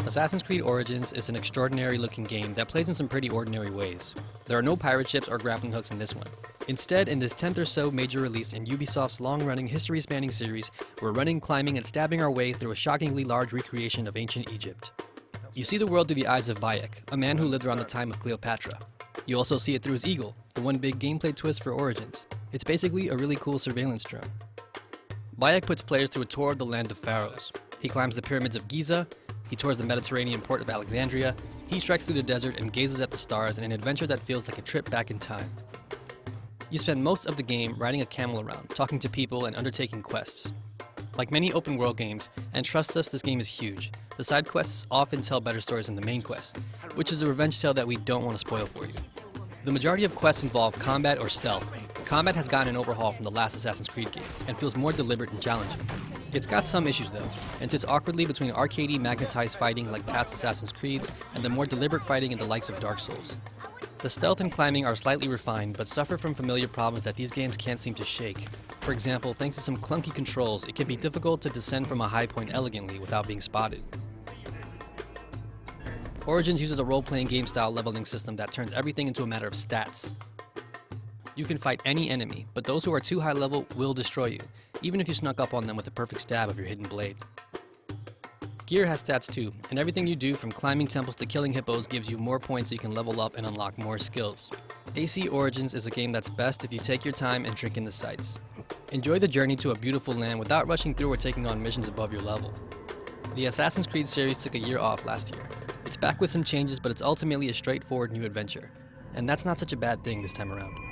Assassin's Creed Origins is an extraordinary looking game that plays in some pretty ordinary ways. There are no pirate ships or grappling hooks in this one. Instead, in this 10th or so major release in Ubisoft's long-running, history-spanning series, we're running, climbing, and stabbing our way through a shockingly large recreation of ancient Egypt. You see the world through the eyes of Bayek, a man who lived around the time of Cleopatra. You also see it through his eagle, the one big gameplay twist for Origins. It's basically a really cool surveillance drone. Bayek puts players through a tour of the land of pharaohs. He climbs the pyramids of Giza, he tours the Mediterranean port of Alexandria, he treks through the desert and gazes at the stars in an adventure that feels like a trip back in time. You spend most of the game riding a camel around, talking to people and undertaking quests. Like many open world games, and trust us, this game is huge, the side quests often tell better stories than the main quest, which is a revenge tale that we don't want to spoil for you. The majority of quests involve combat or stealth. Combat has gotten an overhaul from the last Assassin's Creed game, and feels more deliberate and challenging. It's got some issues though, and sits awkwardly between arcadey, magnetized fighting like past Assassin's Creeds, and the more deliberate fighting in the likes of Dark Souls. The stealth and climbing are slightly refined, but suffer from familiar problems that these games can't seem to shake. For example, thanks to some clunky controls, it can be difficult to descend from a high point elegantly without being spotted. Origins uses a role-playing game style leveling system that turns everything into a matter of stats. You can fight any enemy, but those who are too high level will destroy you, even if you snuck up on them with a perfect stab of your hidden blade. Gear has stats too, and everything you do from climbing temples to killing hippos gives you more points so you can level up and unlock more skills. AC Origins is a game that's best if you take your time and drink in the sights. Enjoy the journey to a beautiful land without rushing through or taking on missions above your level. The Assassin's Creed series took a year off last year. It's back with some changes, but it's ultimately a straightforward new adventure. And that's not such a bad thing this time around.